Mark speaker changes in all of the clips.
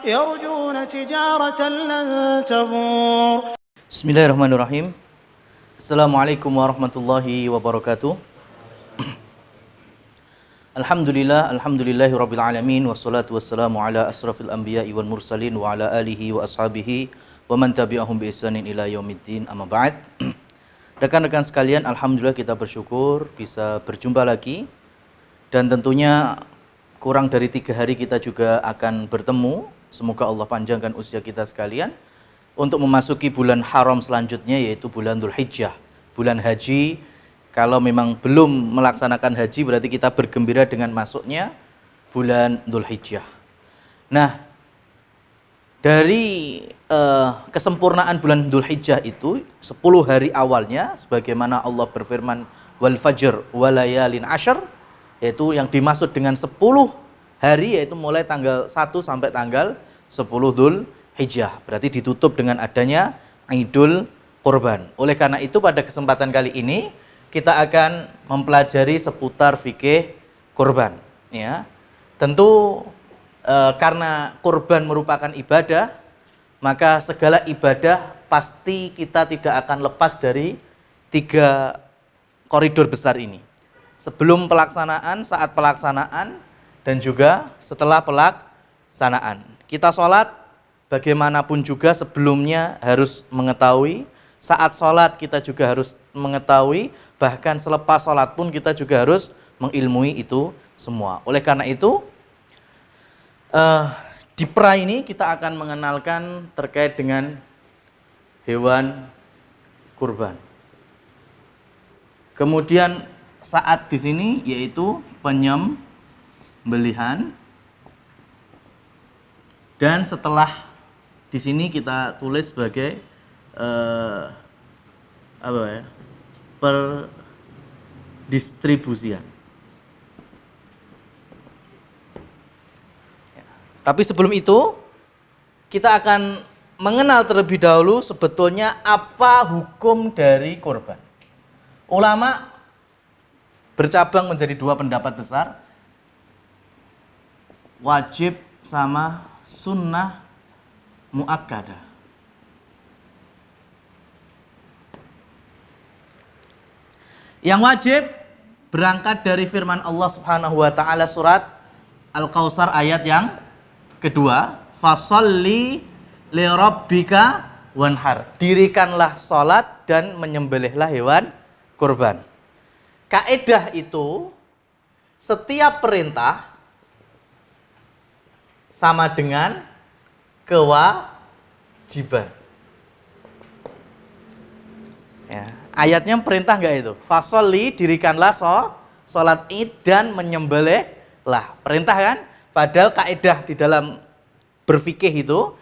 Speaker 1: يرجون تجارة لن تبور.
Speaker 2: Bismillahirrahmanirrahim. Assalamualaikum warahmatullahi wabarakatuh. Alhamdulillahirabbil alamin wassalatu wassalamu ala asrafil anbiya'i wal mursalin wa ala alihi wa ashabihi wa man tabi'ahum bi ihsanin ila yaumiddin, amma ba'd. Rekan-rekan sekalian, alhamdulillah kita bersyukur bisa berjumpa lagi, dan tentunya kurang dari 3 hari kita juga akan bertemu. Semoga Allah panjangkan usia kita sekalian untuk memasuki bulan haram selanjutnya, yaitu bulan Dzulhijjah, bulan haji. Kalau memang belum melaksanakan haji, berarti kita bergembira dengan masuknya bulan Dzulhijjah. Nah, dari kesempurnaan bulan Dzulhijjah itu 10 hari awalnya, sebagaimana Allah berfirman wal fajr walayalin ashar, yaitu yang dimaksud dengan 10 hari yaitu mulai tanggal 1 sampai tanggal 10 Dzulhijjah. Berarti ditutup dengan adanya Idul Kurban. Oleh karena itu pada kesempatan kali ini kita akan mempelajari seputar fikih kurban, ya. Tentu karena kurban merupakan ibadah, maka segala ibadah pasti kita tidak akan lepas dari 3 koridor besar ini. Sebelum pelaksanaan, saat pelaksanaan, dan juga setelah pelaksanaan. Kita sholat, bagaimanapun juga sebelumnya harus mengetahui, saat sholat kita juga harus mengetahui, bahkan selepas sholat pun kita juga harus mengilmui itu semua. Oleh karena itu, di pra ini kita akan mengenalkan terkait dengan hewan kurban. Kemudian saat di sini yaitu penyembelihan, dan setelah di sini kita tulis sebagai perdistribusian. Tapi sebelum itu kita akan mengenal terlebih dahulu sebetulnya apa hukum dari kurban. Ulama bercabang menjadi 2 pendapat besar, wajib sama sunnah muakkadah. Yang wajib berangkat dari firman Allah Subhanahu wa taala surat Al-Kautsar ayat yang kedua, fasholli li rabbika wanhar. Dirikanlah salat dan menyembelihlah hewan kurban. Kaidah itu setiap perintah sama dengan kewajiban. Ya, ayatnya perintah enggak itu? Fasholli, dirikanlah salat Id dan menyembelihlah. Perintah kan? Padahal kaidah di dalam berfikih itu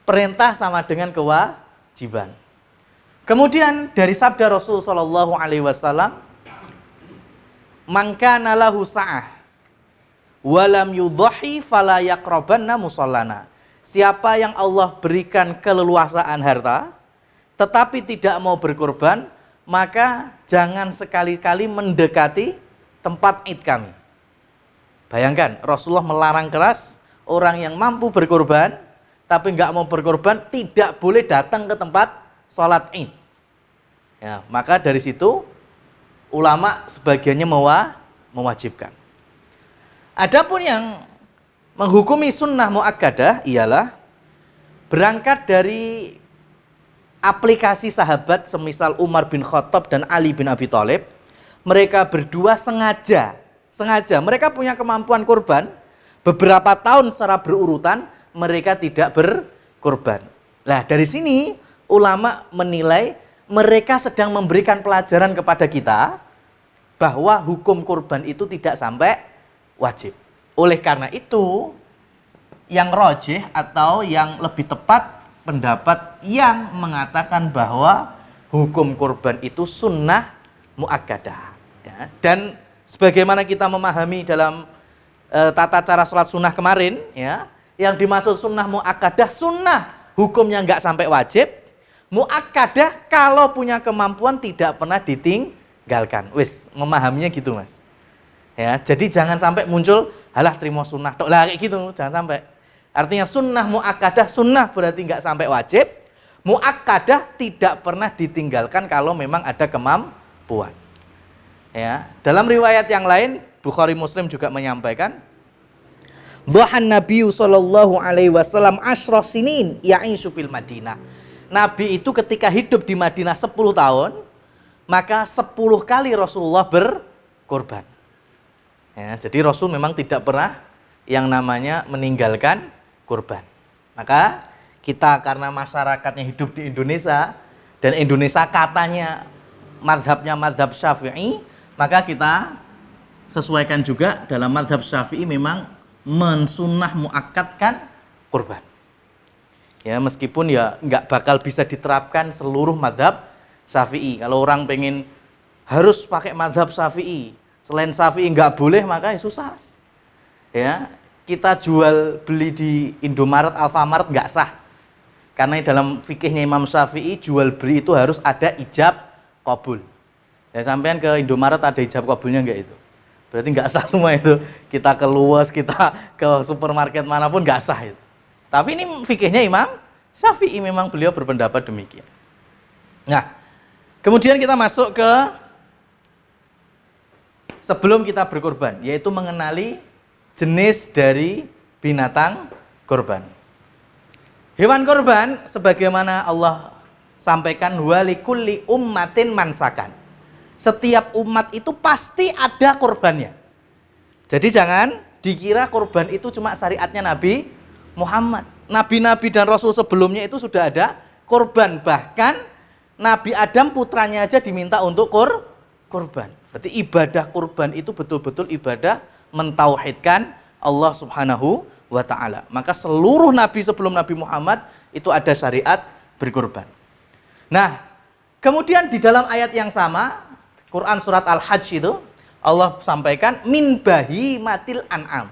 Speaker 2: perintah sama dengan kewajiban. Kemudian dari sabda Rasul sallallahu alaihi wasallam, "Man kana lahu sa'ah wa lam yudhahi fala yaqrabanna musallana." Siapa yang Allah berikan keleluasaan harta tetapi tidak mau berkorban, maka jangan sekali-kali mendekati tempat Id kami. Bayangkan, Rasulullah melarang keras orang yang mampu berkorban tapi nggak mau berkorban tidak boleh datang ke tempat sholat Id. Ya, maka dari situ ulama sebagiannya mewajibkan. Adapun yang menghukumi sunnah muakkadah ialah berangkat dari aplikasi sahabat semisal Umar bin Khattab dan Ali bin Abi Thalib. Mereka berdua sengaja mereka punya kemampuan kurban, beberapa tahun secara berurutan mereka tidak berkurban. Nah, dari sini ulama menilai mereka sedang memberikan pelajaran kepada kita bahwa hukum kurban itu tidak sampai wajib. Oleh karena itu, yang rajih atau yang lebih tepat pendapat yang mengatakan bahwa hukum kurban itu sunnah muakkadah. Ya, dan sebagaimana kita memahami dalam tata cara sholat sunnah kemarin, ya, yang dimaksud sunnah muakkadah, sunnah hukumnya nggak sampai wajib, muakkadah kalau punya kemampuan tidak pernah ditinggalkan. Wis, memahaminya gitu, Mas. Ya, jadi jangan sampai muncul halah terima sunnah tok lah kayak gitu, jangan sampai. Artinya sunnah muakkadah, sunnah berarti nggak sampai wajib, muakkadah tidak pernah ditinggalkan kalau memang ada kemampuan. Ya, dalam riwayat yang lain Bukhari Muslim juga menyampaikan, dhahan Nabi sallallahu alaihi wasallam asyra sinin ya'ishu fil Madinah. Nabi itu ketika hidup di Madinah 10 tahun, maka 10 kali Rasulullah berkorban. Ya, jadi Rasul memang tidak pernah yang namanya meninggalkan kurban. Maka kita karena masyarakatnya hidup di Indonesia dan Indonesia katanya madhabnya madhab Syafi'i, maka kita sesuaikan juga dalam madhab Syafi'i memang mensunnah muakkadkan kurban. Ya, meskipun ya nggak bakal bisa diterapkan seluruh madhab Syafi'i. Kalau orang pengen harus pakai madhab Syafi'i, selain Syafi'i nggak boleh, maka ya susah. Ya, kita jual beli di Indomaret, Alfamart nggak sah. Karena dalam fikihnya Imam Syafi'i jual beli itu harus ada ijab qabul. Ya, sampean ke Indomaret ada ijab qabulnya nggak itu? Berarti nggak sah semua itu. Kita ke Luwes, kita ke supermarket manapun nggak sah itu. Tapi ini fikihnya Imam Syafi'i, memang beliau berpendapat demikian. Nah, kemudian kita masuk ke sebelum kita berkorban, yaitu mengenali jenis dari binatang korban. Hewan korban sebagaimana Allah sampaikan, walikulli ummatin mansakan. Setiap umat itu pasti ada korbannya. Jadi jangan dikira korban itu cuma syariatnya Nabi Muhammad. Nabi-nabi dan Rasul sebelumnya itu sudah ada korban. Bahkan Nabi Adam putranya aja diminta untuk korban. Berarti ibadah korban itu betul-betul ibadah mentauhidkan Allah Subhanahu wa ta'ala. Maka seluruh nabi sebelum Nabi Muhammad itu ada syariat berkorban. Nah, kemudian di dalam ayat yang sama, Quran surat Al-Hajj itu Allah sampaikan min bahimatil an'am.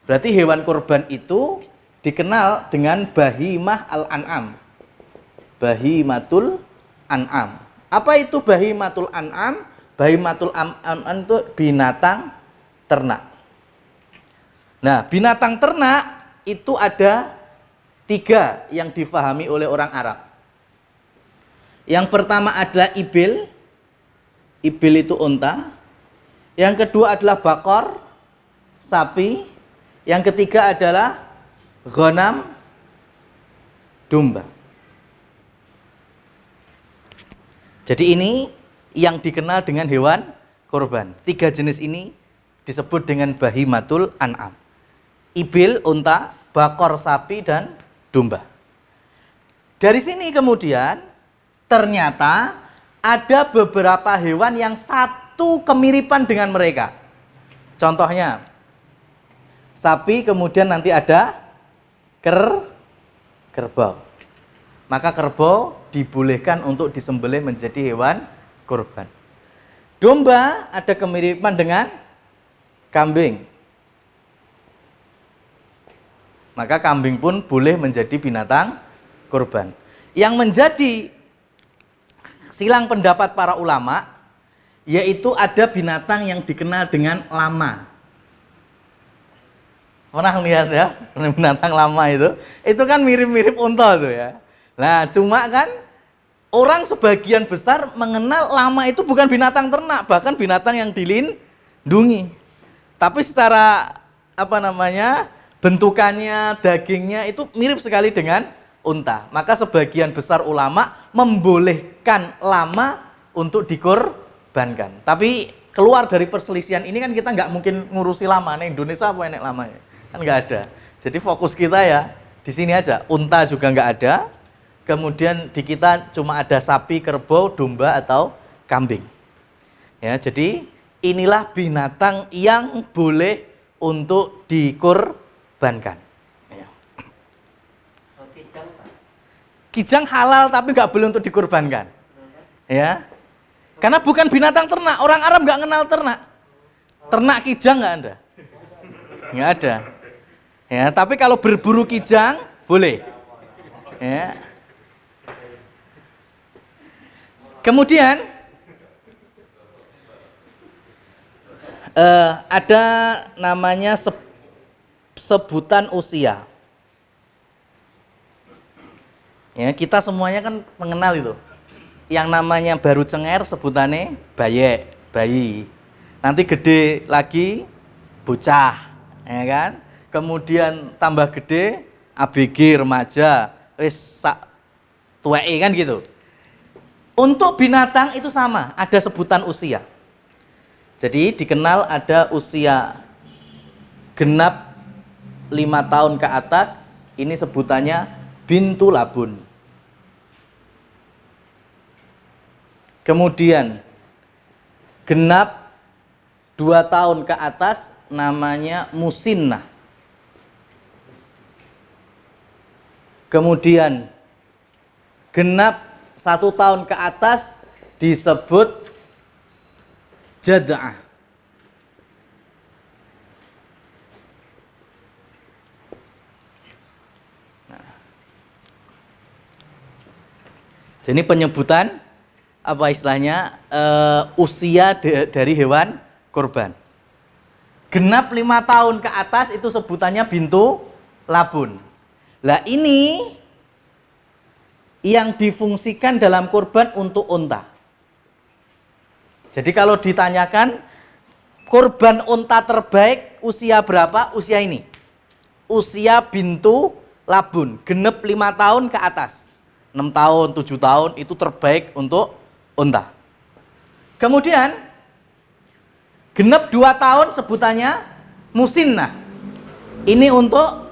Speaker 2: Berarti hewan korban itu dikenal dengan bahimah al-an'am. Bahimatul an'am. Apa itu bahimatul an'am? Bahimatul an'am itu binatang ternak. Nah, binatang ternak itu ada 3 yang difahami oleh orang Arab. Yang pertama adalah ibil. Ibil itu unta. Yang kedua adalah bakor, sapi. Yang ketiga adalah ghanam, domba. Jadi ini yang dikenal dengan hewan korban. 3 jenis ini disebut dengan bahimatul an'am. Ibil, unta, bakor, sapi, dan domba. Dari sini kemudian ternyata ada beberapa hewan yang satu kemiripan dengan mereka. Contohnya, sapi, kemudian nanti ada kerbau. Maka kerbau dibolehkan untuk disembelih menjadi hewan kurban. Domba ada kemiripan dengan kambing. Maka kambing pun boleh menjadi binatang kurban. Yang menjadi silang pendapat para ulama, yaitu ada binatang yang dikenal dengan lama. Pernah lihat ya, binatang lama itu kan mirip-mirip unta tuh ya. Nah, cuma kan orang sebagian besar mengenal lama itu bukan binatang ternak, bahkan binatang yang dilindungi. Tapi secara bentukannya, dagingnya itu mirip sekali dengan unta. Maka sebagian besar ulama membolehkan lama untuk dikorbankan. Tapi keluar dari perselisihan ini kan kita nggak mungkin ngurusi lama. Nih Indonesia apa enek lamanya? Kan nggak ada. Jadi fokus kita ya di sini aja. Unta juga nggak ada. Kemudian di kita cuma ada sapi, kerbau, domba atau kambing. Ya, jadi inilah binatang yang boleh untuk dikorbankan. Ya. Kijang halal tapi nggak boleh untuk dikorbankan. Ya, karena bukan binatang ternak. Orang Arab nggak kenal ternak. Ternak kijang nggak ada. Nggak ada. Ya, tapi kalau berburu kijang boleh. Ya. Kemudian ada namanya sebutan usia. Ya, kita semuanya kan mengenal itu. Yang namanya baru cengar sebutannya bayi. Nanti gede lagi bocah, ya kan? Kemudian tambah gede ABG remaja, wis sak tuweke kan gitu. Untuk binatang itu sama, ada sebutan usia. Jadi dikenal ada usia genap 5 tahun ke atas, ini sebutannya bintu labun. Kemudian genap 2 tahun ke atas namanya musinnah. Kemudian genap 1 tahun ke atas disebut jada'ah. Jadi penyebutan apa istilahnya usia dari hewan kurban. Genap 5 tahun ke atas itu sebutannya bintu labun. Lah ini yang difungsikan dalam kurban untuk unta. Jadi kalau ditanyakan kurban unta terbaik usia berapa? Usia ini. Usia bintu labun, genep 5 tahun ke atas. 6 tahun, 7 tahun itu terbaik untuk unta. Kemudian genep 2 tahun sebutannya musinnah. Ini untuk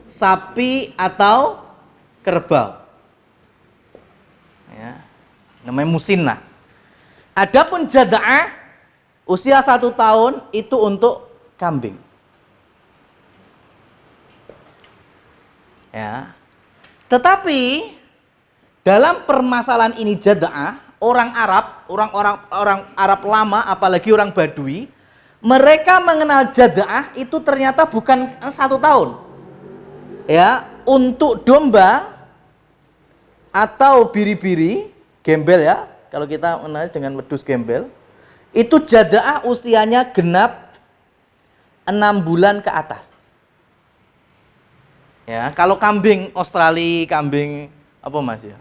Speaker 2: sapi atau kerbau. Ya, namanya musinnah. Adapun jada'ah usia 1 tahun itu untuk kambing. Ya. Tetapi dalam permasalahan ini jada'ah, orang Arab lama apalagi orang Badui, mereka mengenal jada'ah itu ternyata bukan 1 tahun. Ya, untuk domba atau biri-biri, gembel ya, kalau kita mengenal dengan wedus gembel, itu jada'ah usianya genap 6 bulan ke atas. Ya, kalau kambing Australia, kambing apa Mas ya?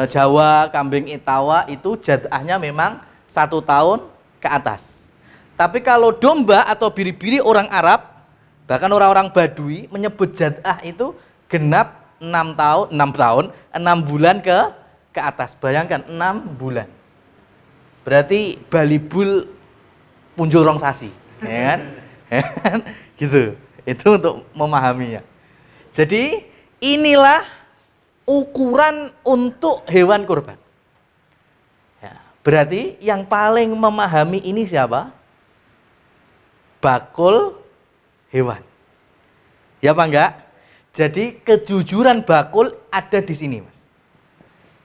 Speaker 2: Jawa, kambing Itawa itu jada'ahnya memang 1 tahun ke atas. Tapi kalau domba atau biri-biri orang Arab, bahkan orang-orang Badui menyebut jada'ah itu genap 6 bulan ke atas. Bayangkan 6 bulan. Berarti balibul punjul rong sasi, ya kan? Gitu. Itu untuk memahaminya. Jadi inilah ukuran untuk hewan kurban. Ya, berarti yang paling memahami ini siapa? Bakul hewan. Ya apa enggak? Jadi kejujuran bakul ada di sini, Mas.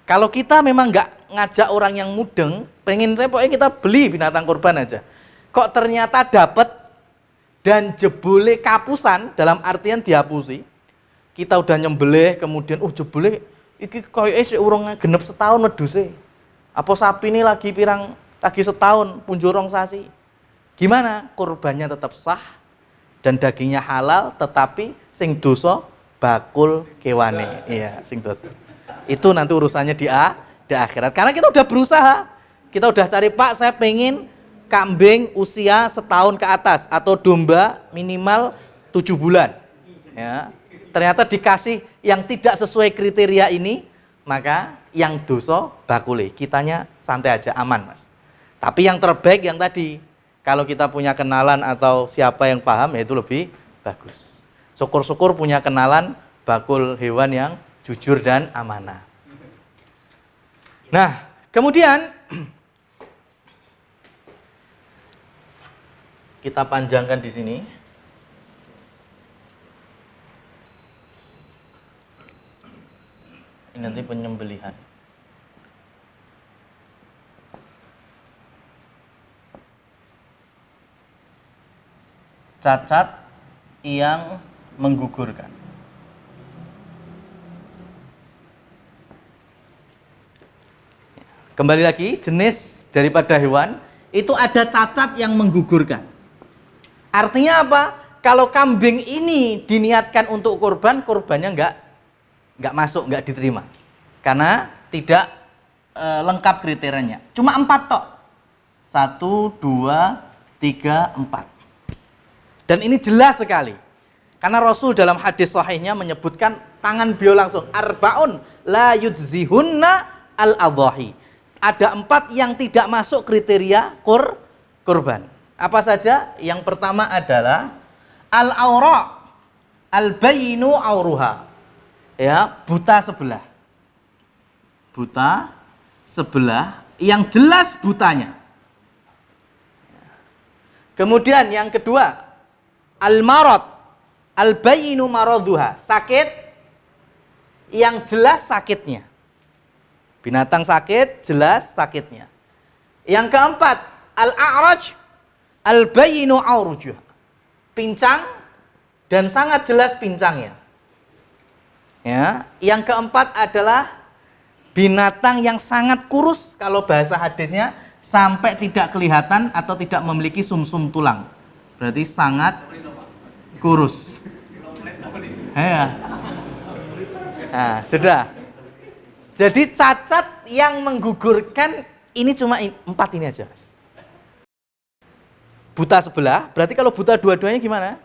Speaker 2: Kalau kita memang enggak ngajak orang yang mudeng, pengen saya pokoknya kita beli binatang kurban aja. Kok ternyata dapat dan jebule kapusan dalam artian dihapusi. Kita udah nyembelih kemudian jebule iki koyoke urung genep setahun wedhuse. Apa sapi ini lagi setahun punjul rong sasi. Gimana? Kurbannya tetap sah dan dagingnya halal, tetapi sing dosa bakul kewane. Iya, sing dodol. Itu nanti urusannya di akhirat. Karena kita udah berusaha. Kita udah cari, Pak, saya pengen kambing usia 1 tahun ke atas atau domba minimal 7 bulan. Ya. Ternyata dikasih yang tidak sesuai kriteria ini, maka yang dosa bakule. Kitanya santai aja, aman, Mas. Tapi yang terbaik yang tadi, kalau kita punya kenalan atau siapa yang paham, ya itu lebih bagus. Syukur-syukur punya kenalan bakul hewan yang jujur dan amanah. Nah, kemudian kita panjangkan di sini. Ini nanti penyembelihan. Cacat yang menggugurkan. Kembali lagi, jenis daripada hewan itu ada cacat yang menggugurkan. Artinya apa? Kalau kambing ini diniatkan untuk kurban, kurbannya nggak masuk, nggak diterima. Karena tidak lengkap kriterianya. Cuma 4 tok. 1, 2, 3, 4. Dan ini jelas sekali. Karena Rasul dalam hadis sahihnya menyebutkan tangan beliau langsung, arba'un la yujzihunna al-adhahi. Ada 4 yang tidak masuk kriteria kurban. Apa saja? Yang pertama adalah al-aura, al-bayinu auruha. Ya, buta sebelah. Buta sebelah yang jelas butanya. Kemudian yang kedua, al-marad, al-bayinu maraduha, sakit yang jelas sakitnya. Binatang sakit, jelas sakitnya. Yang keempat, al-a'raj, al-bayinu aurujuha, pincang dan sangat jelas pincangnya. Ya, yang keempat adalah binatang yang sangat kurus, kalau bahasa hadisnya sampai tidak kelihatan atau tidak memiliki sumsum tulang. Berarti sangat kurus. Ya. Nah, sudah. Jadi cacat yang menggugurkan ini cuma 4 ini aja, Mas. Buta sebelah, berarti kalau buta dua-duanya gimana?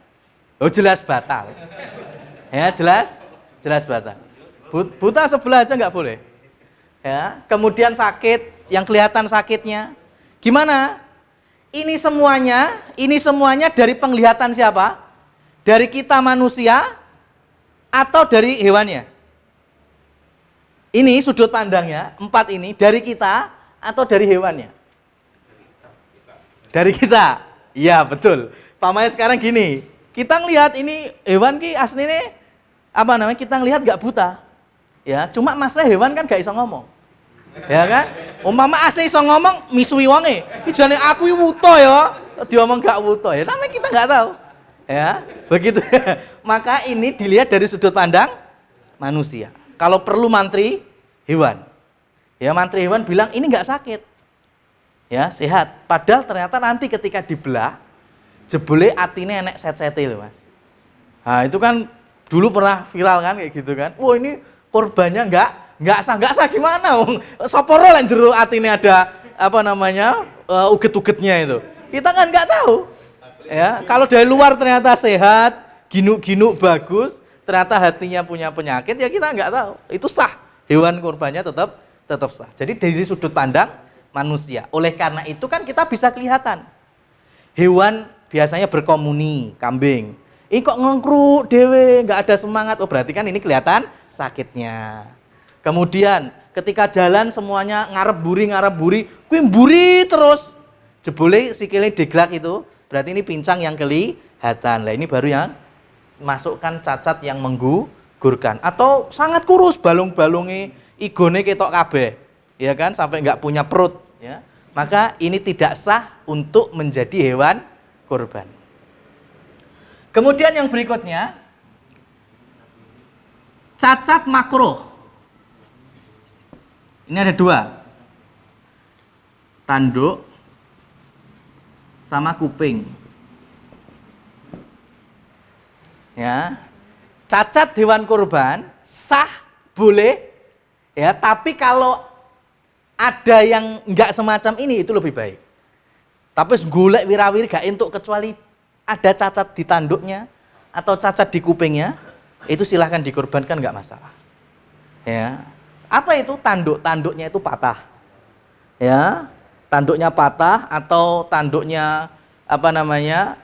Speaker 2: Oh, jelas batal. Ya, jelas batal. Buta sebelah aja nggak boleh. Ya, kemudian sakit, yang kelihatan sakitnya. Gimana? Ini semuanya dari penglihatan siapa? Dari kita manusia atau dari hewannya? Ini sudut pandangnya, 4 ini dari kita atau dari hewannya? Dari kita. Iya, betul. Pamanya sekarang gini, kita ngelihat ini hewan ki aslinya apa namanya? Kita ngelihat nggak buta. Ya, cuma masalah hewan kan gak iso ngomong. Ya kan? Umpama asli iso ngomong misui wonge. Iki jane aku iki wuta ya, diomong gak wuta ya. Namanya kita nggak tahu. Ya, begitu. Maka ini dilihat dari sudut pandang manusia. Kalau perlu mantri hewan. Ya, mantri hewan bilang ini nggak sakit. Ya, sehat. Padahal ternyata nanti ketika dibelah jebule atine enek set-sete lho, Mas. Nah, itu kan dulu pernah viral kan kayak gitu kan. Wah, ini korbannya nggak sah gimana? Sapa ro lan jero atine ada apa namanya? Uget-ugetnya itu. Kita kan nggak tahu. Ya, kalau dari luar ternyata sehat, ginuk-ginuk bagus, ternyata hatinya punya penyakit, ya kita nggak tahu. Itu sah, hewan kurbannya tetap sah. Jadi dari sudut pandang manusia. Oleh karena itu kan kita bisa kelihatan. Hewan biasanya berkomuni, kambing. Ini kok ngengkruk dewe, nggak ada semangat. Oh, berarti kan ini kelihatan sakitnya. Kemudian ketika jalan semuanya ngarep buri, kuwi mburi terus. Jebule sikile deglak itu, berarti ini pincang yang kelihatan. Lah ini baru yang masukkan cacat yang menggugurkan. Atau sangat kurus, balung-balungi igone ketok kabeh. Ya kan, sampai nggak punya perut, ya. Maka ini tidak sah untuk menjadi hewan kurban. Kemudian yang berikutnya, cacat makruh. Ini ada 2. Tanduk sama kuping. Ya. Cacat hewan kurban sah, boleh. Ya, tapi kalau ada yang enggak semacam ini itu lebih baik. Tapi golek wirawiri gak entuk kecuali ada cacat di tanduknya atau cacat di kupingnya, itu silahkan dikorbankan, nggak masalah. Ya, apa itu tanduk? Tanduknya itu patah. Ya, tanduknya patah atau tanduknya apa namanya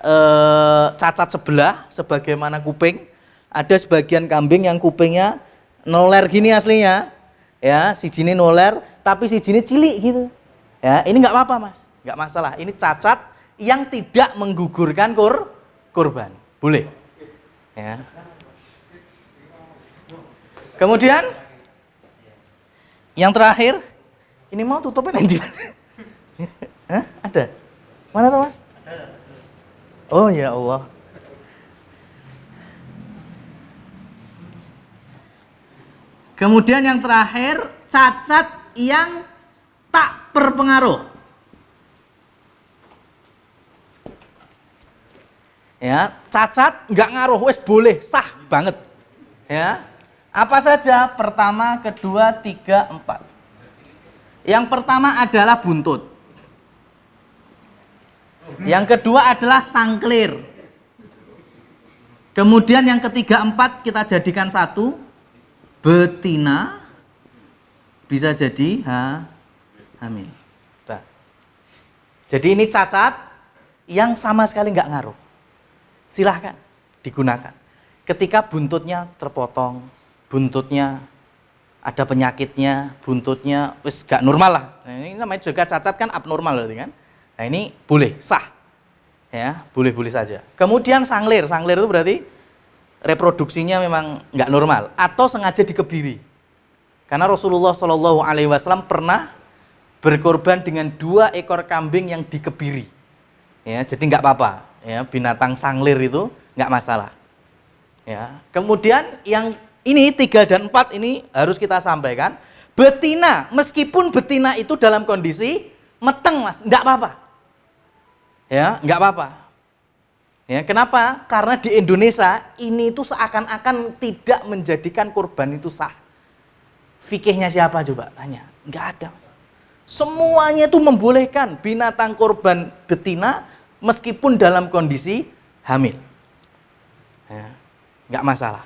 Speaker 2: cacat sebelah, sebagaimana kuping. Ada sebagian kambing yang kupingnya noler gini aslinya, ya, si jini noler, tapi si jini cilik gitu. Ya, ini nggak apa-apa, Mas, nggak masalah. Ini cacat yang tidak menggugurkan kurban, boleh. Ya. Kemudian yang terakhir, ini mau tutupin nanti. Hah? Ada? Mana tuh, Mas? Oh ya Allah. Kemudian yang terakhir, cacat yang tak berpengaruh. Ya, cacat nggak ngaruh, wes boleh, sah banget. Ya, Apa saja? Pertama, kedua, tiga, empat. Yang pertama adalah buntut. Yang kedua adalah sangklir. Kemudian yang ketiga, empat kita jadikan satu. Betina. Bisa jadi hamil. Nah. Jadi ini cacat yang sama sekali nggak ngaruh. Silahkan digunakan. Ketika buntutnya terpotong, buntutnya ada penyakitnya, buntutnya wis gak normal lah. Nah, ini namanya juga cacat kan abnormal berarti kan. Nah ini boleh, sah. Ya, boleh-boleh saja. Kemudian sanglir. Sanglir itu berarti reproduksinya memang nggak normal atau sengaja dikebiri. Karena Rasulullah SAW pernah berkorban dengan 2 ekor kambing yang dikebiri. Ya, jadi nggak apa-apa. Ya, binatang sanglir itu nggak masalah. Ya. Kemudian yang ini 3 dan 4 ini harus kita sampaikan. Betina, meskipun betina itu dalam kondisi meteng mas, nggak apa-apa. Ya, nggak apa-apa. Ya, kenapa? Karena di Indonesia ini itu seakan-akan tidak menjadikan kurban itu sah. Fikihnya siapa coba? Tanya. Nggak ada mas. Semuanya itu membolehkan binatang kurban betina meskipun dalam kondisi hamil. Ya, nggak masalah.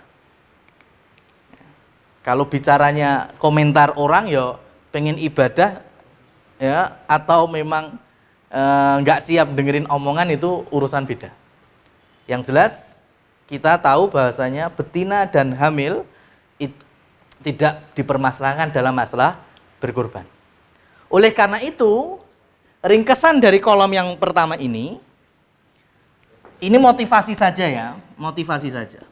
Speaker 2: Kalau bicaranya komentar orang ya pengen ibadah ya atau memang nggak siap dengerin omongan itu urusan beda. Yang jelas kita tahu bahasanya betina dan hamil itu tidak dipermasalahkan dalam masalah berkurban. Oleh karena itu ringkesan dari kolom yang pertama ini motivasi saja ya, motivasi saja.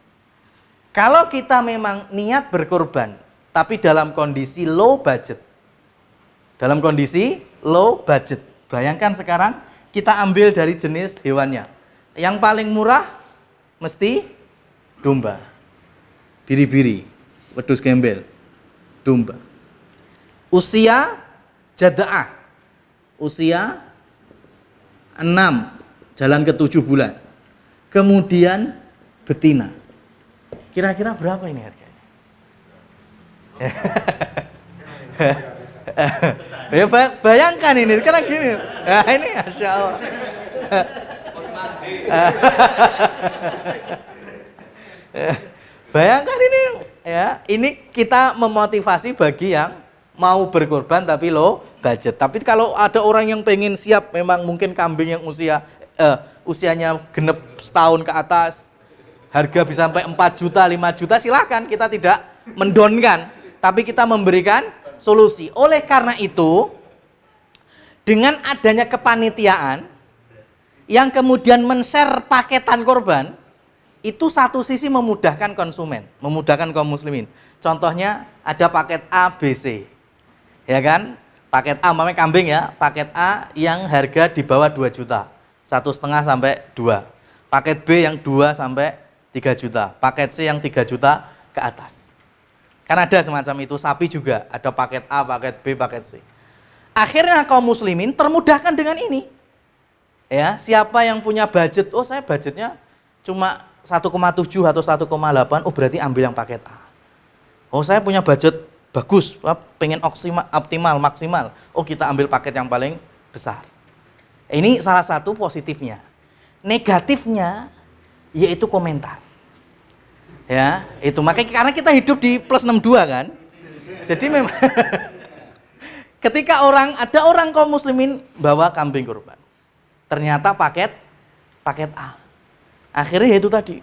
Speaker 2: Kalau kita memang niat berkurban tapi dalam kondisi low budget, dalam kondisi low budget, bayangkan sekarang kita ambil dari jenis hewannya. Yang paling murah mesti domba, biri-biri, wedhus gembel, domba. Usia jada'ah, usia 6, jalan ke 7 bulan. Kemudian betina. Kira-kira berapa ini harganya? Ya bayangkan ini, sekarang gini. Nah, ini Masya Allah. Bayangkan ini ya, ini kita memotivasi bagi yang mau berkorban tapi low budget. Tapi kalau ada orang yang pengen siap, memang mungkin kambing yang usianya genep setahun ke atas, harga bisa sampai 4 juta, 5 juta, silahkan, kita tidak mendonkan, tapi kita memberikan solusi. Oleh karena itu, dengan adanya kepanitiaan yang kemudian men-share paketan korban, itu satu sisi memudahkan konsumen, memudahkan kaum muslimin. Contohnya ada paket A, B, C. Ya kan? Paket A, namanya kambing ya, paket A yang harga di bawah 2 juta, 1,5 sampai 2. Paket B yang 2 sampai 3 juta, paket C yang 3 juta ke atas. Kan ada semacam itu, sapi juga, ada paket A, paket B, paket C. Akhirnya kaum muslimin termudahkan dengan ini. Ya, siapa yang punya budget, oh saya budgetnya cuma 1,7 atau 1,8, oh berarti ambil yang paket A. Oh saya punya budget bagus, pengen optimal, maksimal, oh kita ambil paket yang paling besar. Ini salah satu positifnya. Negatifnya yaitu komentar. Ya, itu makanya karena kita hidup di plus 62 kan. Jadi memang ketika ada orang kaum muslimin bawa kambing kurban. Ternyata paket A. Akhirnya itu tadi,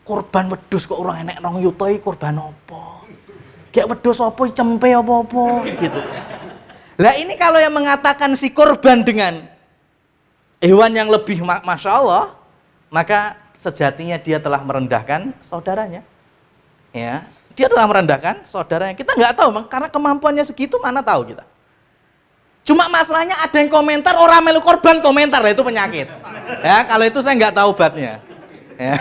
Speaker 2: korban wedhus kok orang enek 2 yuta iki korban apa? Kayak wedhus apa cempe apa-apa gitu. Lah ini kalau yang mengatakan si korban dengan hewan yang lebih Masya Allah, maka sejatinya dia telah merendahkan saudaranya. Ya, dia telah merendahkan saudaranya. Kita nggak tahu, karena kemampuannya segitu mana tahu kita. Cuma masalahnya ada yang komentar, orang melu korban komentar, lah itu penyakit. Ya, kalau itu saya nggak tahu obatnya. Ya.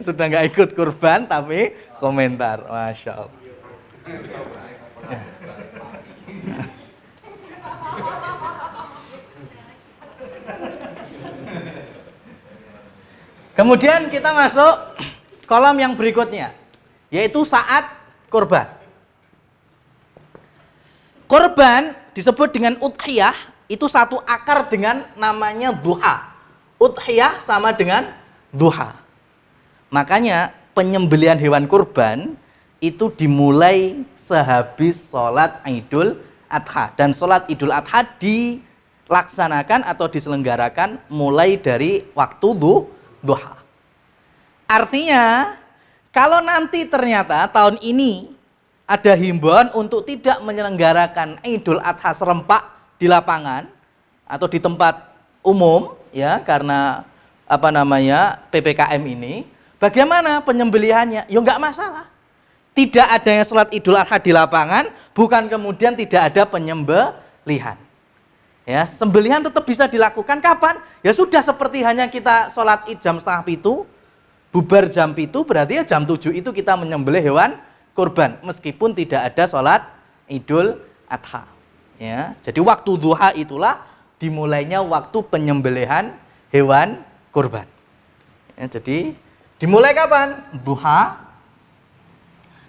Speaker 2: Sudah nggak ikut kurban tapi komentar, Masya Allah. Kemudian kita masuk kolom yang berikutnya, yaitu saat kurban. Kurban disebut dengan udhiyah, itu satu akar dengan namanya duha. Udhiyah sama dengan duha. Makanya penyembelihan hewan kurban itu dimulai sehabis sholat Idul Adha. Dan sholat Idul Adha dilaksanakan atau diselenggarakan mulai dari waktu duha. Artinya, kalau nanti ternyata tahun ini ada himbauan untuk tidak menyelenggarakan Idul Adha serempak di lapangan atau di tempat umum, ya, karena PPKM ini, bagaimana penyembelihannya? Ya enggak masalah. Tidak adanya sholat Idul Adha di lapangan, bukan kemudian tidak ada penyembelihan. Ya, sembelihan tetap bisa dilakukan kapan? Ya sudah, seperti hanya kita sholat Id jam 6:30, bubar jam 7, berarti ya jam 7 itu kita menyembelih hewan kurban, meskipun tidak ada sholat Idul Adha. Ya, jadi waktu duha itulah dimulainya waktu penyembelihan hewan kurban. Ya, jadi dimulai kapan? Duha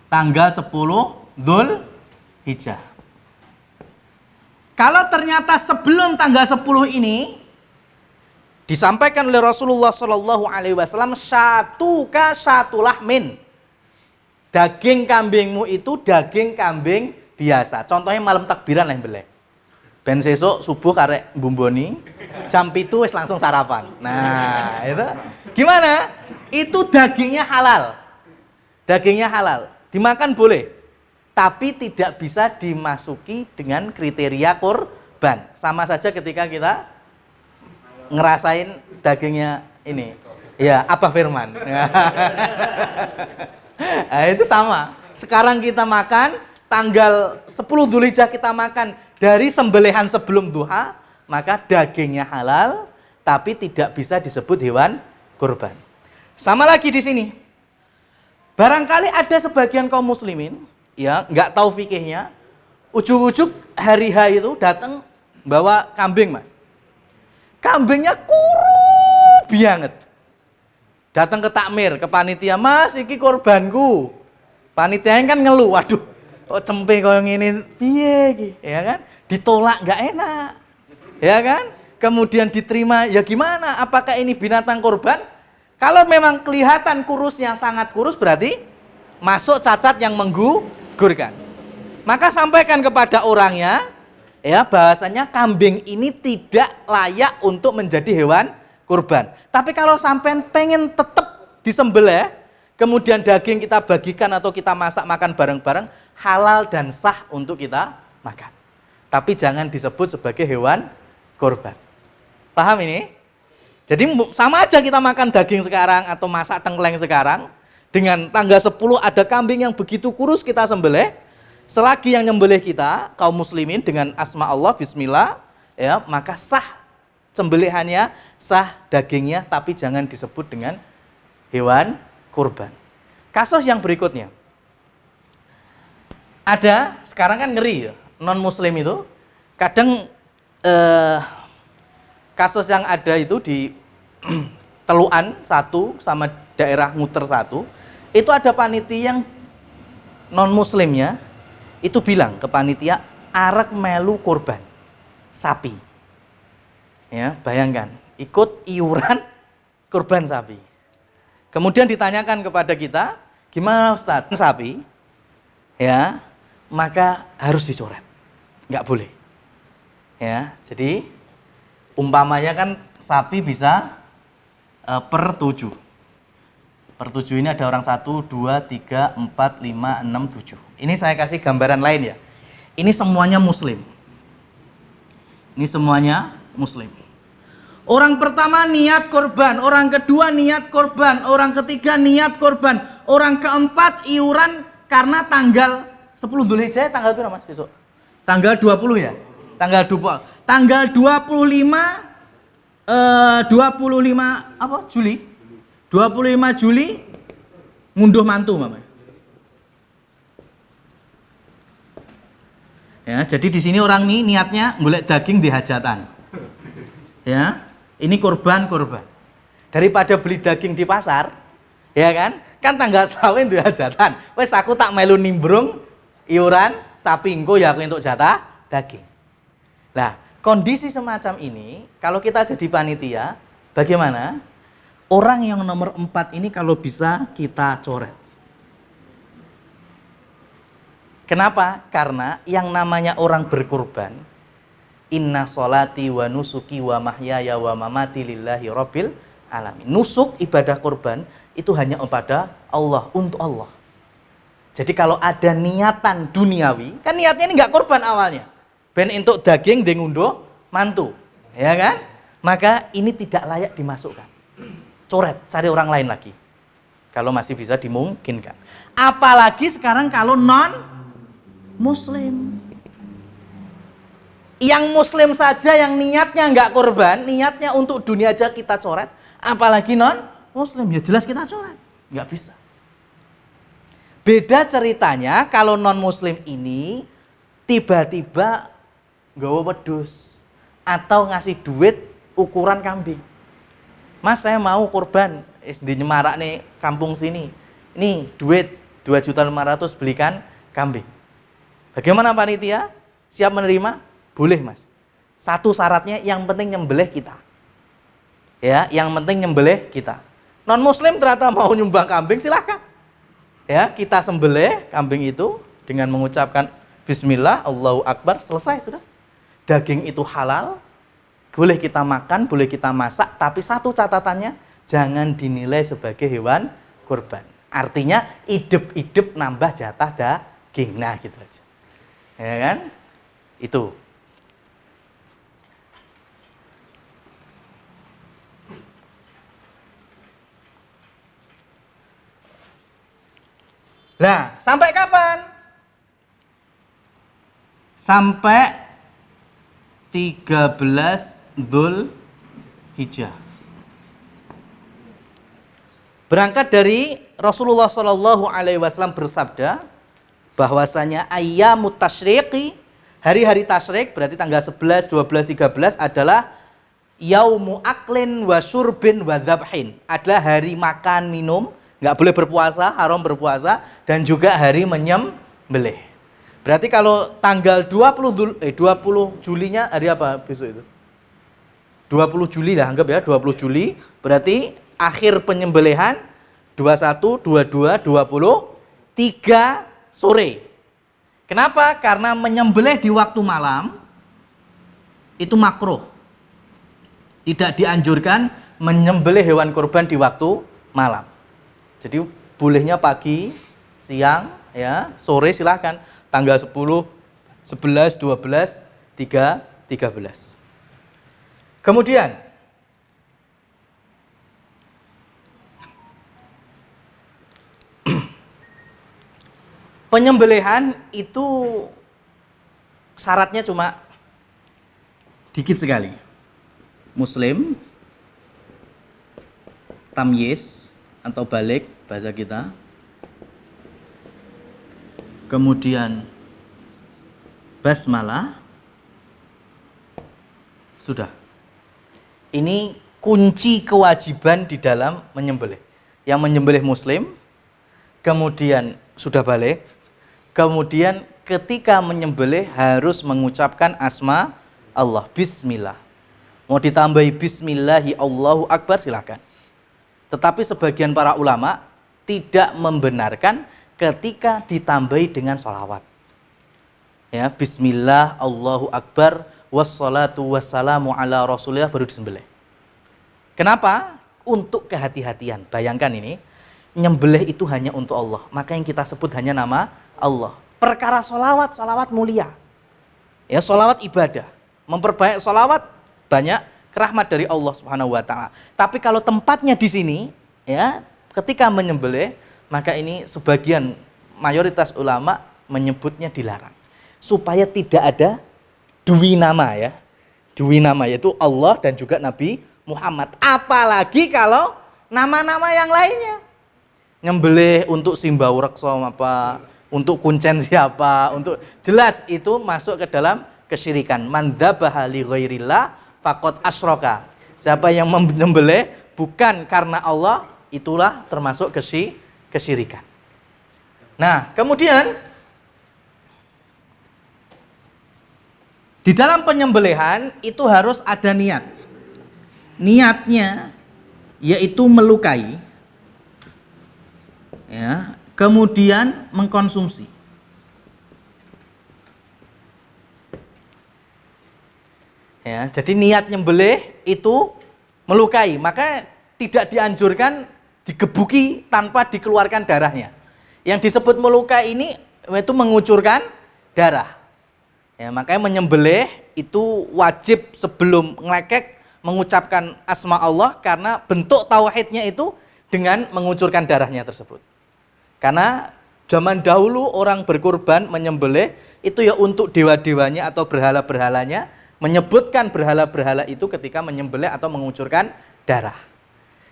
Speaker 2: tanggal 10 Dzulhijjah. Kalau ternyata sebelum tanggal 10 ini disampaikan oleh Rasulullah SAW, syatuka syatu lahmin, daging kambingmu itu daging kambing biasa. Contohnya malam takbiran lah yang belek. Ben sesuk subuh karek bumboni, jam 7 wis langsung sarapan. Nah, itu gimana? Itu dagingnya halal. Dagingnya halal. Dimakan boleh. Tapi tidak bisa dimasuki dengan kriteria kurban. Sama saja ketika kita ngerasain dagingnya ini. Ya, Abah Firman. Nah, itu sama. Sekarang kita makan, tanggal 10 Dzulhijjah kita makan dari sembelihan sebelum duha, maka dagingnya halal, tapi tidak bisa disebut hewan kurban. Sama lagi di sini. Barangkali ada sebagian kaum muslimin, ya, nggak tahu fikihnya, ujuk-ujuk hari H itu datang bawa kambing, Mas. Kambingnya kurus banget. Datang ke takmir, ke panitia, Mas, iki korbanku. Panitianya kan ngeluh, waduh, kok cempe koyo ngene piye iki, ya kan? Ditolak nggak enak. Ya kan? Kemudian diterima, ya gimana? Apakah ini binatang kurban? Kalau memang kelihatan kurusnya sangat kurus, berarti masuk cacat yang menggugurkan. Maka sampaikan kepada orangnya, ya, bahasanya kambing ini tidak layak untuk menjadi hewan kurban. Tapi kalau sampai pengen tetap disembelih, kemudian daging kita bagikan atau kita masak makan bareng-bareng, halal dan sah untuk kita makan. Tapi jangan disebut sebagai hewan kurban. Paham ini? Jadi sama aja kita makan daging sekarang atau masak tengkleng sekarang, dengan tanggal 10 ada kambing yang begitu kurus kita sembelih, selagi yang nyembelih kita, kaum muslimin, dengan asma Allah, bismillah, ya, maka sah sembelihannya, sah dagingnya, tapi jangan disebut dengan hewan kurban. Kasus yang berikutnya. Ada, sekarang kan ngeri ya, non muslim itu, kadang kasus yang ada itu di Teluan 1 sama daerah Nguter 1, itu ada panitia yang non muslimnya, itu bilang ke panitia, arek melu kurban sapi. Ya, bayangkan, ikut iuran kurban sapi. Kemudian ditanyakan kepada kita, gimana Ustadz, sapi? Ya, maka harus dicoret, nggak boleh. Ya, jadi umpamanya kan sapi bisa per 7. Per 7 ini ada orang 1, 2, 3, 4, 5, 6, 7. Ini saya kasih gambaran lain ya. Ini semuanya muslim. Ini semuanya muslim. Orang pertama niat korban, orang kedua niat korban, orang ketiga niat korban, orang keempat iuran karena tanggal 10 Dzulhijjah, tanggal berapa Mas besok? Tanggal 20 ya? Tanggal 20. Tanggal 25 apa? Juli. 25 Juli ngunduh mantu, Mama. Ya, jadi di sini orang ini niatnya golek daging di hajatan. Ya, ini korban. Daripada beli daging di pasar, Ya kan? Kan tanggal selawe duwe hajatan. Wes aku tak melu nimbrung iuran sapi engko ya aku entuk jatah daging. Nah, kondisi semacam ini kalau kita jadi panitia, bagaimana? Orang yang nomor 4 ini kalau bisa kita coret. Kenapa? Karena yang namanya orang berkurban, inna sholati wa nusuki wa mahyaya wa mamati lillahi rabbil alamin. Nusuk ibadah kurban itu hanya kepada Allah, untuk Allah. Jadi kalau ada niatan duniawi, kan niatnya ini enggak kurban awalnya. Ben entuk daging de ngunduh mantu, ya kan? Maka ini tidak layak dimasukkan. Coret, cari orang lain lagi. Kalau masih bisa dimungkinkan. Apalagi sekarang kalau non Muslim. Yang Muslim saja yang niatnya enggak kurban, niatnya untuk dunia aja kita coret, apalagi non Muslim, ya jelas kita coret, enggak bisa. Beda ceritanya kalau non Muslim ini tiba-tiba nggawa wedhus atau ngasih duit ukuran kambing. Mas, saya mau kurban di Nyemarak nih, kampung sini. Nih duit 2.500.000 belikan kambing. Bagaimana panitia? Siap menerima? Boleh, Mas. Satu syaratnya yang penting nyembelih kita. Ya, yang penting nyembelih kita. Non Muslim ternyata mau nyumbang kambing, silahkan. Ya, kita sembelih kambing itu dengan mengucapkan Bismillah, Allahu Akbar, selesai sudah. Daging itu halal, boleh kita makan, boleh kita masak, tapi satu catatannya jangan dinilai sebagai hewan kurban. Artinya hidup-hidup nambah jatah daging. Nah, gitu aja. Ya kan? Itu. Nah, sampai kapan? Sampai 13 Dzulhijjah. Berangkat dari Rasulullah Shallallahu Alaihi Wasallam bersabda bahwasanya ayyamut tasyriqi, hari-hari tasyrik berarti tanggal 11, 12, 13 adalah yaumu aklin wa syurbin wa dzabhin, adalah hari makan minum, nggak boleh berpuasa, haram berpuasa, dan juga hari menyembelih. Berarti kalau tanggal 20 Julinya hari apa besok itu? 20 Juli lah, anggap ya 20 Juli, berarti akhir penyembelihan 21, 22, 23 sore. Kenapa? Karena menyembelih di waktu malam itu makruh. Tidak dianjurkan menyembelih hewan kurban di waktu malam. Jadi bolehnya pagi, siang, ya, sore silahkan. Tanggal 10, 11, 12, 13. Kemudian penyembelihan itu syaratnya cuma dikit sekali. Muslim, tamyiz atau balik bahasa kita. Kemudian basmalah, sudah. Ini kunci kewajiban di dalam menyembelih. Yang menyembelih Muslim, kemudian sudah balik, kemudian ketika menyembelih harus mengucapkan asma Allah, Bismillah. Mau ditambahi Bismillahi Allahu Akbar silahkan. Tetapi sebagian para ulama tidak membenarkan ketika ditambahi dengan sholawat. Ya, Bismillah, Allahu Akbar, wassalatu wassalamu ala Rasulillah baru disembelih. Kenapa? Untuk kehati-hatian. Bayangkan ini, nyembelih itu hanya untuk Allah. Maka yang kita sebut hanya nama Allah. Perkara sholawat, sholawat mulia. Ya, sholawat ibadah. Memperbanyak sholawat, banyak rahmat dari Allah Subhanahu wa Ta'ala. Tapi kalau tempatnya di sini, ya, ketika menyembelih, maka ini sebagian mayoritas ulama menyebutnya dilarang. Supaya tidak ada dui nama, ya. Dui nama yaitu Allah dan juga Nabi Muhammad. Apalagi kalau nama-nama yang lainnya. Nyembelih untuk simbau reksa apa, untuk kuncen siapa, untuk jelas itu masuk ke dalam kesyirikan. Man dzabaha li ghairillah faqad asyraka. Siapa yang menyembelih bukan karena Allah, itulah termasuk kesyirikan. Nah, kemudian di dalam penyembelihan itu harus ada niat. Niatnya yaitu melukai, ya, kemudian mengkonsumsi. Ya, jadi niat nyembelih itu melukai, maka tidak dianjurkan digebuki tanpa dikeluarkan darahnya. Yang disebut melukai ini itu mengucurkan darah. Ya, makanya menyembelih itu wajib sebelum ngelekek mengucapkan asma Allah, karena bentuk tauhidnya itu dengan mengucurkan darahnya tersebut. Karena zaman dahulu orang berkurban menyembelih itu ya untuk dewa-dewanya atau berhala-berhalanya, menyebutkan berhala-berhala itu ketika menyembelih atau mengucurkan darah.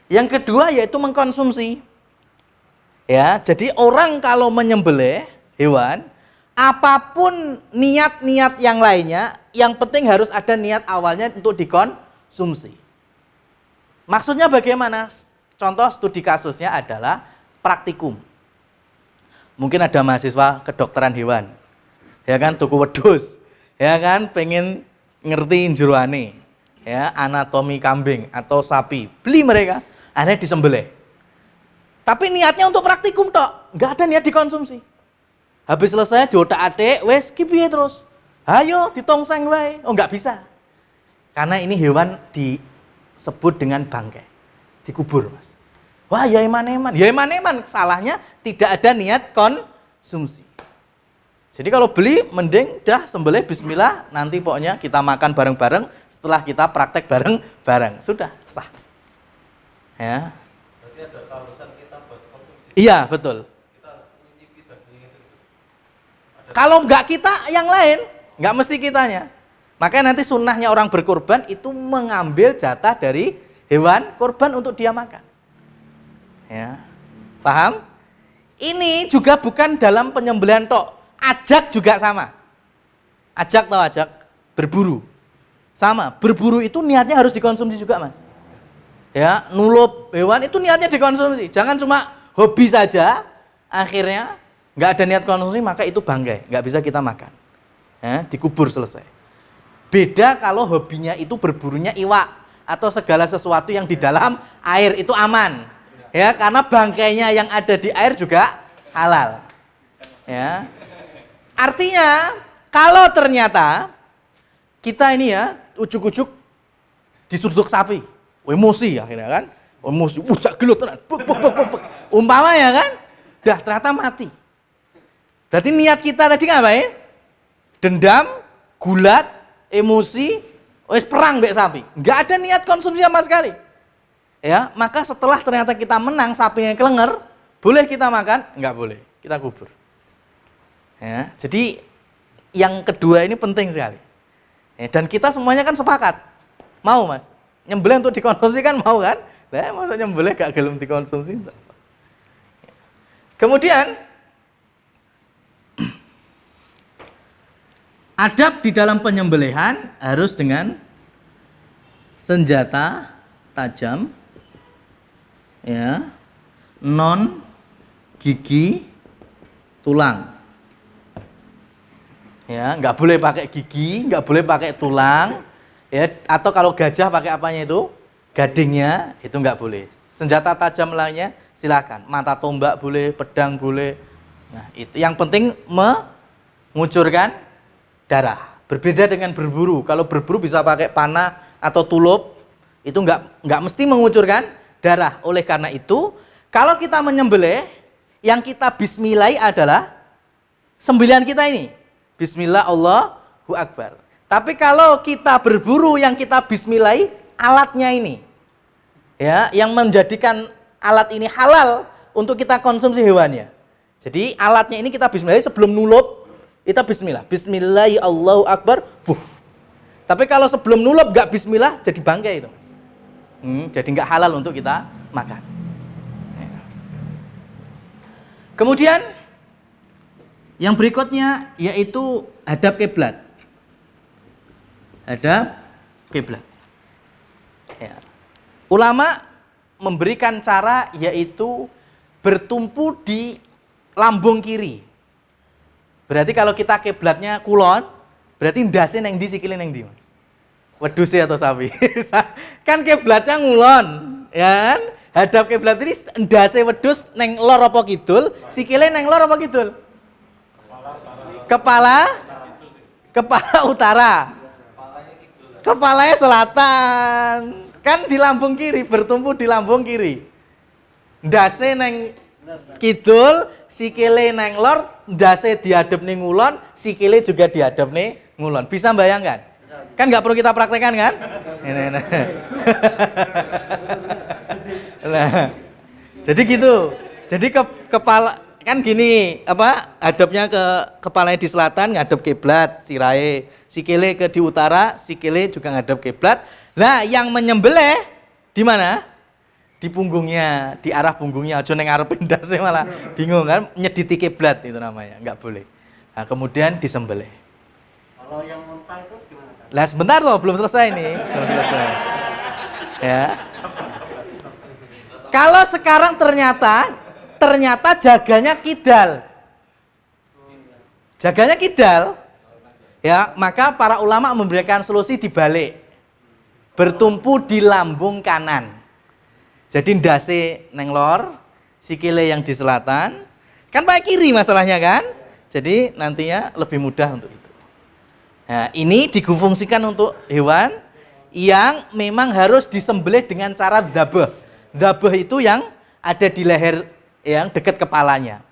Speaker 2: Yang kedua yaitu mengkonsumsi. Ya, jadi orang kalau menyembelih hewan, apapun niat-niat yang lainnya, yang penting harus ada niat awalnya untuk dikonsumsi. Maksudnya bagaimana? Contoh studi kasusnya adalah praktikum. Mungkin ada mahasiswa kedokteran hewan, ya kan, tuku wedhus, ya kan, pengen ngerti jeroane, ya, anatomi kambing atau sapi, beli mereka, akhirnya disembelih. Tapi niatnya untuk praktikum tok, nggak ada niat dikonsumsi. Habis selesai diotak-atik, wes kipiye terus. Ayo ditongseng wae. Oh, nggak bisa. Karena ini hewan disebut dengan bangkai. Dikubur, Mas. Wah, ya eman-eman. Ya eman-eman, salahnya tidak ada niat konsumsi. Jadi kalau beli mending dah sembelih bismillah, nanti pokoknya kita makan bareng-bareng setelah kita praktek bareng-bareng. Sudah sah. Ya.
Speaker 3: Berarti ada keharusan kita buat konsumsi.
Speaker 2: Iya, betul.
Speaker 3: Kita harus mencicipi dagingnya itu.
Speaker 2: Kalau enggak kita, yang lain, enggak mesti kitanya. Makanya nanti sunnahnya orang berkorban itu mengambil jatah dari hewan korban untuk dia makan. Ya. Paham? Ini juga bukan dalam penyembelihan tok. Ajak juga sama. Ajak tahu ajak? Berburu. Sama, berburu itu niatnya harus dikonsumsi juga, Mas. Ya, nulup hewan itu niatnya dikonsumsi. Jangan cuma hobi saja, akhirnya nggak ada niat konsumsi, maka itu bangkai, nggak bisa kita makan. Ya, dikubur selesai. Beda kalau hobinya itu berburunya iwak atau segala sesuatu yang di dalam air, itu aman. Ya, karena bangkainya yang ada di air juga halal. Ya. Artinya kalau ternyata kita ini ya ujuk-ujuk disusuk sapi, emosi akhirnya kan, emosi, jak gelut tenan, umpama ya kan, dah ternyata mati. Berarti niat kita tadi ngapain? Dendam, gulat, emosi, wis perang mbek sapi. Enggak ada niat konsumsi sama sekali. Ya, maka setelah ternyata kita menang, sapinya kelenger, boleh kita makan? Enggak boleh, kita kubur. Ya, jadi yang kedua ini penting sekali. Ya, dan kita semuanya kan sepakat. Mau, Mas? Nyembelih untuk dikonsumsi kan mau kan? Lah, masa nyembelih gak gelem dikonsumsi? Kemudian adab di dalam penyembelihan harus dengan senjata tajam, ya, non gigi tulang. Ya, nggak boleh pakai gigi, nggak boleh pakai tulang, ya, atau kalau gajah pakai apanya itu, gadingnya itu nggak boleh. Senjata tajam lainnya silakan, mata tombak boleh, pedang boleh. Nah, itu yang penting mengucurkan darah. Berbeda dengan berburu. Kalau berburu bisa pakai panah atau tulup, itu nggak mesti mengucurkan darah. Oleh karena itu, kalau kita menyembelih, yang kita bismillah adalah sembelihan kita ini. Bismillah Allahu Akbar. Tapi kalau kita berburu, yang kita bismillah alatnya ini, ya, yang menjadikan alat ini halal untuk kita konsumsi hewannya. Jadi alatnya ini kita bismillah sebelum nulup, kita bismillah. Bismillah Allahu Akbar. Tapi kalau sebelum nulup nggak bismillah, jadi bangkai itu. Jadi nggak halal untuk kita makan. Ya. Kemudian yang berikutnya yaitu hadap kiblat. Hadap kiblat. Ya. Ulama memberikan cara yaitu bertumpu di lambung kiri. Berarti kalau kita kiblatnya kulon, berarti ndase neng ndi sikile neng ndi, Mas? Wedhus atau sapi? Kan kiblatnya ngulon, ya kan? Hadap kiblat ini ndase wedhus neng lor apa kidul, sikile neng lor apa kidul? Kepala utara. Kepalanya selatan. Kan di lambung kiri, bertumpu di lambung kiri. Ndase neng kidul, sikile neng lor, ndase diadep ning ngulon, sikile juga diadep ning ngulon. Bisa bayangkan? Kan nggak perlu kita praktekkan kan? Nah. Nah, jadi gitu. Jadi kepala kan gini, hadapnya ke kepalanya di selatan ngadep kiblat, sirahe, sikile ke di utara, sikile juga ngadep kiblat. Nah, yang menyembelih di mana? Di punggungnya, di arah punggungnya. Aja ning ngarep ndase malah bingung kan, nyediti kiblat itu namanya, nggak boleh. Nah, kemudian disembelih.
Speaker 4: Kalau yang mentah itu gimana?
Speaker 2: Lah sebentar loh, belum selesai nih, belum selesai. Ya. Kalau sekarang ternyata jaganya kidal. Jaganya kidal. Ya, maka para ulama memberikan solusi dibalik. Bertumpu di lambung kanan. Jadi ndase neng lor, sikile yang di selatan. Kan pakai kiri masalahnya kan? Jadi nantinya lebih mudah untuk itu. Nah, ini difungsikan untuk hewan yang memang harus disembelih dengan cara dzabah. Dzabah itu yang ada di leher yang dekat kepalanya.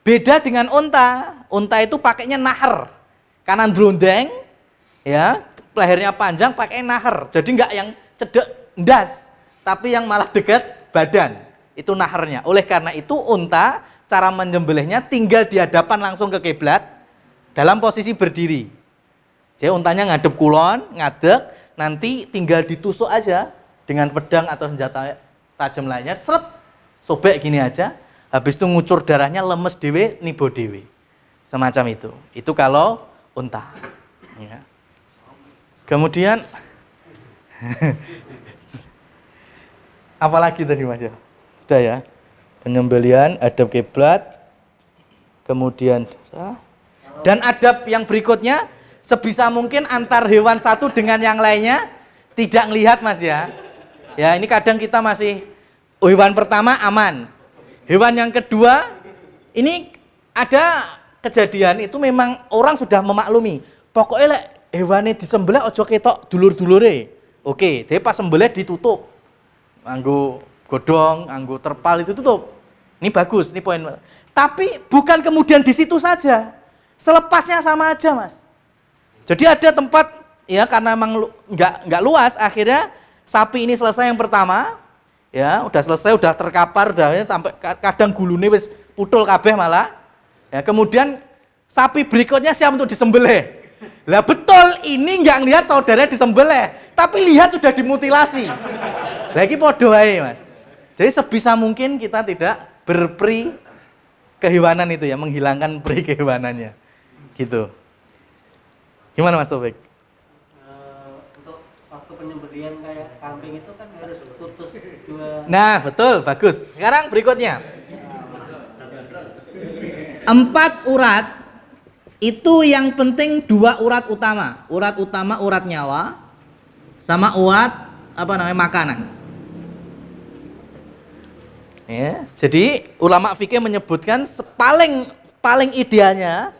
Speaker 2: Beda dengan unta. Unta itu pakainya nahar. Kanan drondeng, ya, lehernya panjang pakai nahar. Jadi enggak yang cedek ndas, tapi yang malah dekat badan. Itu naharnya. Oleh karena itu unta cara menyembelihnya tinggal di hadapan langsung ke kiblat dalam posisi berdiri. Jadi untanya ngadep kulon, ngadek, nanti tinggal ditusuk aja dengan pedang atau senjata tajam lainnya, seret, sobek gini aja, habis itu ngucur darahnya, lemes dewe, nibo dewe. Semacam itu. Itu kalau unta. Ya. Kemudian, apalagi tadi Mas? Sudah ya? Penyembelihan, adab kiblat, kemudian, dan adab yang berikutnya, sebisa mungkin antar hewan satu dengan yang lainnya tidak ngelihat Mas ya. Ya, ini kadang kita masih hewan pertama aman. Hewan yang kedua ini ada kejadian itu memang orang sudah memaklumi. Pokoknya lek hewane disembelih aja ketok dulur-dulure. Oke, jadi pas sembelih ditutup. Nganggo godong, nganggo terpal itu tutup. Ini bagus, ini poin. Tapi bukan kemudian di situ saja. Selepasnya sama aja, Mas. Jadi ada tempat ya karena memang nggak luas, akhirnya sapi ini selesai yang pertama, ya udah selesai, udah terkapar, udah sampai kadang gulune wis putul kabeh malah. Ya, kemudian sapi berikutnya siap untuk disembelih. Lah betul ini nggak ngelihat saudaranya disembelih, tapi lihat sudah dimutilasi. Lagi podo wae Mas. Jadi sebisa mungkin kita tidak berperi kehewanan itu ya, menghilangkan peri kehewanannya, gitu. Gimana Mas Taufik?
Speaker 4: Untuk waktu penyembelihan kayak kambing itu kan harus putus dua.
Speaker 2: Nah betul, bagus. Sekarang berikutnya 4 urat itu yang penting 2 urat utama. Urat utama urat nyawa sama urat makanan. Ya, jadi ulama fikih menyebutkan paling idealnya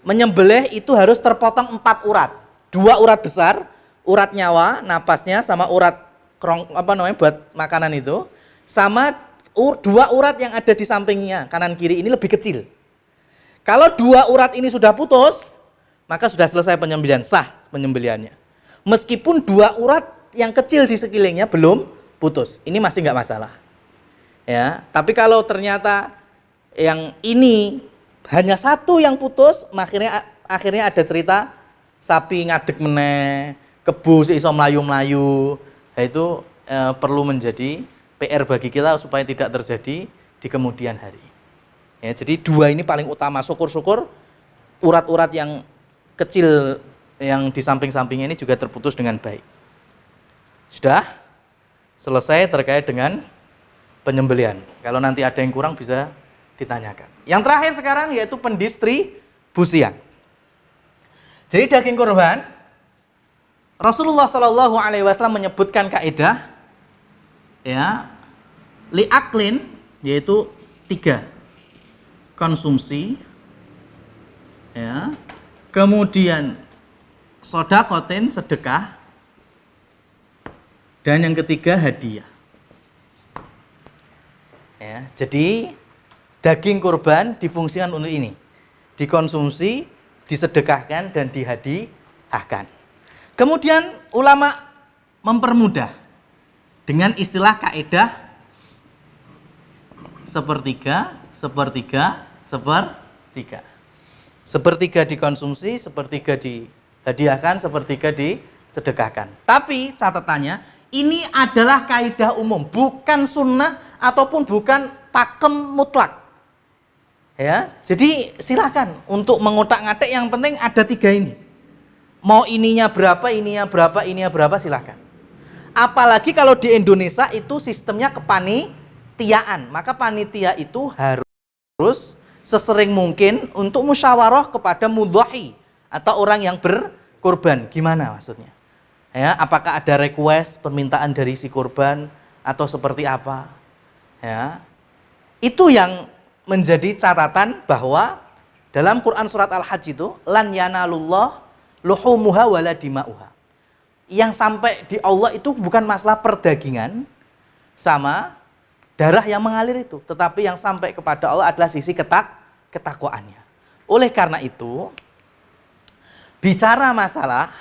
Speaker 2: menyembelih itu harus terpotong 4 urat. 2 urat besar, urat nyawa, napasnya sama urat buat makanan itu, sama 2 urat yang ada di sampingnya, kanan kiri ini lebih kecil. Kalau 2 urat ini sudah putus, maka sudah selesai penyembelihan, sah penyembelihannya. Meskipun 2 urat yang kecil di sekelilingnya belum putus, ini masih nggak masalah. Ya, tapi kalau ternyata yang ini hanya 1 yang putus, akhirnya ada cerita sapi ngadeg meneh, kebu iso mlayu-mlayu. Nah, itu perlu menjadi PR bagi kita supaya tidak terjadi di kemudian hari. Ya, jadi 2 ini paling utama. Syukur-syukur urat-urat yang kecil yang di samping-sampingnya ini juga terputus dengan baik. Sudah selesai terkait dengan penyembelihan. Kalau nanti ada yang kurang bisa ditanyakan. Yang terakhir sekarang yaitu pendistribusian. Jadi daging kurban, Rasulullah Shallallahu Alaihi Wasallam menyebutkan kaidah, ya, liaklin, yaitu 3, konsumsi, ya, kemudian sodakotin, sedekah, dan yang ketiga hadiah. Ya, jadi daging kurban difungsikan untuk ini, dikonsumsi, disedekahkan, dan dihadiahkan. Kemudian ulama mempermudah dengan istilah kaidah sepertiga, sepertiga, sepertiga. Sepertiga dikonsumsi, sepertiga dihadiahkan, sepertiga disedekahkan. Tapi catatannya, ini adalah kaidah umum, bukan sunnah ataupun bukan pakem mutlak. Ya, jadi silakan untuk mengotak-ngatik, yang penting ada 3 ini. Mau ininya berapa, ininya berapa, ininya berapa, silakan. Apalagi kalau di Indonesia itu sistemnya kepanitiaan, maka panitia itu harus sesering mungkin untuk musyawarah kepada mudhahi atau orang yang berkurban. Gimana maksudnya? Ya, apakah ada request permintaan dari si kurban atau seperti apa? Ya, itu yang menjadi catatan bahwa dalam Quran surat Al-Hajj itu lan yanalullah luhumuha wala dima'uha. Yang sampai di Allah itu bukan masalah perdagingan sama darah yang mengalir itu, tetapi yang sampai kepada Allah adalah sisi ketakwaannya. Oleh karena itu, bicara masalah